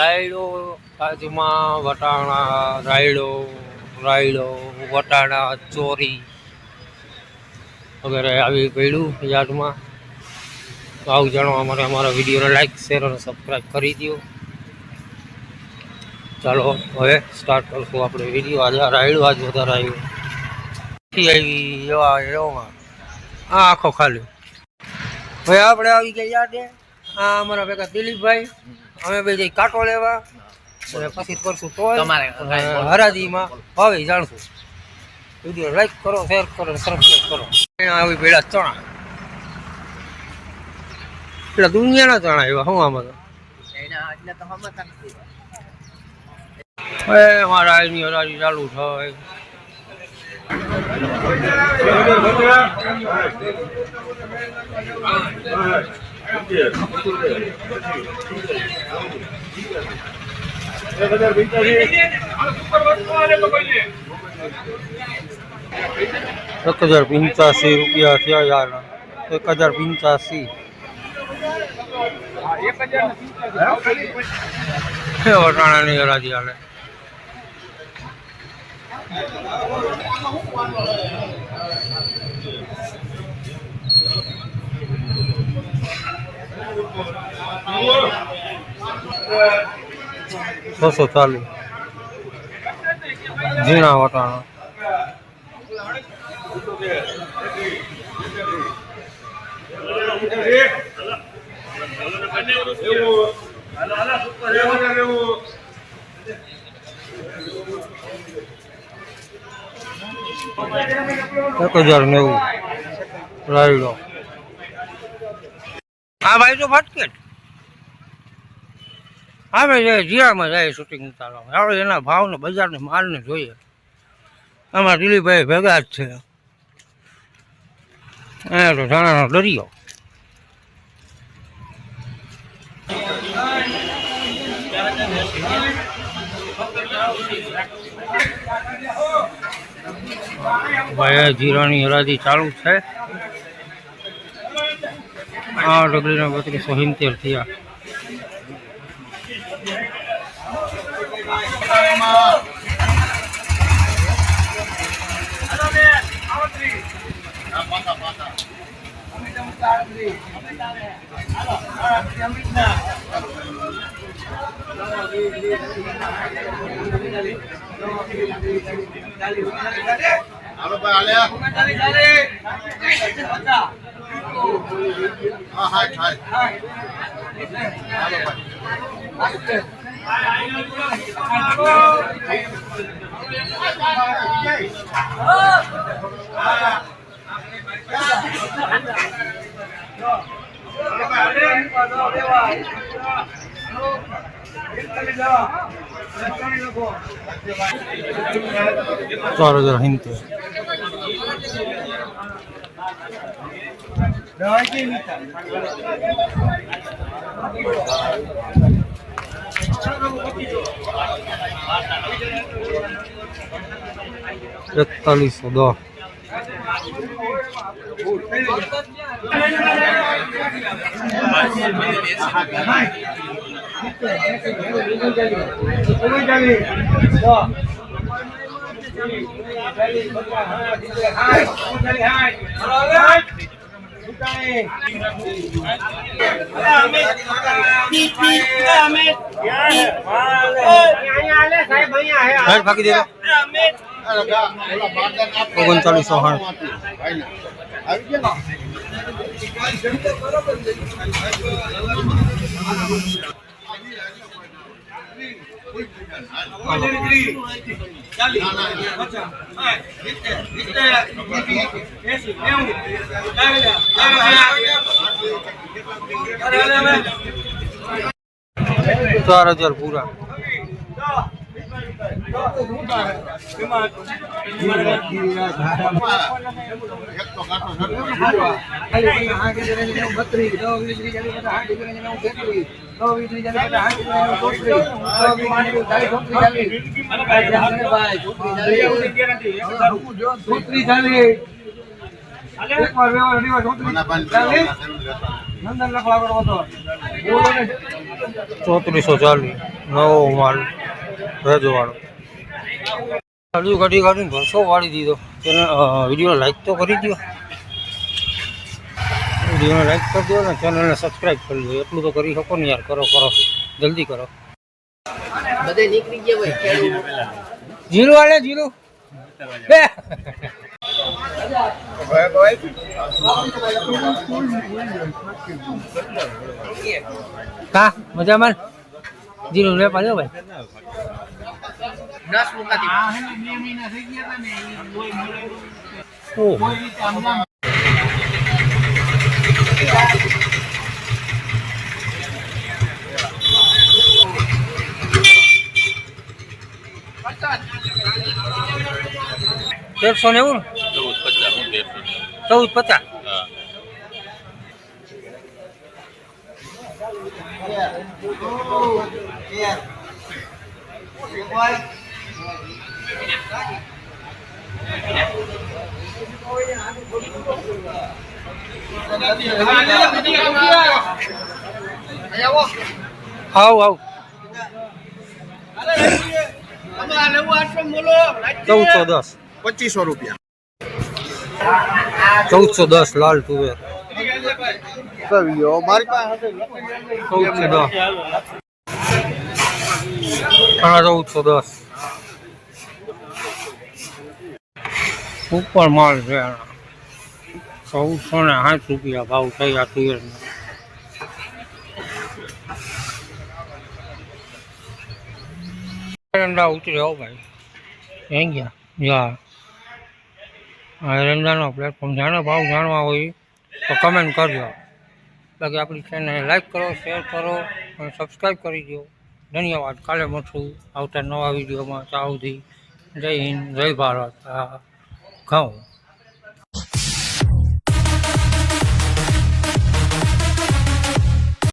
રાયડો બાજુમાં વટાણા રાયડો વટાણા ચોરી વગેરે આવી પડ્યું યાર્ડમાં. તો આવું જાણવા માટે અમારા વિડીયોને લાઈક શેર અને સબસ્ક્રાઈબ કરી દો. ચાલો હવે સ્ટાર્ટ કરશું આપણે વિડીયો. આજે રાયડું આજ વધારે આવ્યું આવી એવામાં આ આખો ખાલી. હવે આપણે આવી ગયા યાદે. આ અમારા ભેગા દિલીપભાઈ, અમે બે જઈ કાંટો લેવા અને પછી કરશું તો હરાજીમાં હવે જાણશું. વિડીયો લાઈક કરો, શેર કરો, સબસ્ક્રાઈબ કરો. આવી પેલા ચણા એટલે દુનિયાના ચણા એવા હું આમાં તો હવે મારા આઈની હરાજી ચાલુ થાય. ₹1085 થયા યાર. 1085 વટાણાની હરાજી હાલે. ₹640 ઝીણા વટાણા. ₹1090 રાયડો. હા ભાઈ તો ફટકેટ. હા ભાઈ જીરામાં જાય શૂટિંગ ઉતારવા. આપણે એના ભાવને બજારને માલને જોઈએ. આમાં દિલીપભાઈ ભેગા જ છે. અહીંયા તો ધાણાનો દરિયો. ભાઈ જીરાની હરાજી ચાલુ છે. આ ડગલીના 3270 થયા. બાકી દે 4000 પૂરા. ₹3440 નવો માલ રજવાડો. હજુ ઘડી કાઢીને ભરસો વાળી દીધો. વિડીયો લાઈક તો કરી દો, વિડીયોને લાઈક કરી દો ને ચેનલને સબસ્ક્રાઈબ કરી દો. એટલું તો કરી શકો ને યાર. કરો કરો, જલ્દી કરો. બધે નીકળી ગયા ભાઈ. જીરું આલે જીરું બે હા મજામાં જીરું લે પાડ્યો ભાઈ. 10 મુકાતી. ઓહ 1390 1450. આવ આવ 1410 ₹2500. 1410 લાલ તુવેર મારી પાસે 1410 1410 ઉપર માલ છે. 1460 ભાવ થઈ આ તુવેરનો. એરંડા ઉતરે હો ભાઈ. ક્યાં ગયા યા આ એરંડાનો પ્લેટફોર્મ જાણે ભાવ જાણવા હોય તો કમેન્ટ કરજો. બાકી આપણી ચેનલને લાઈક કરો, શેર કરો અને સબસ્ક્રાઈબ કરી દો. ધન્યવાદ. કાલે મળશું આવતા નવા વિડીયોમાં. ત્યાં સુધી જય હિન્દ, જય ભારત. ઘઉં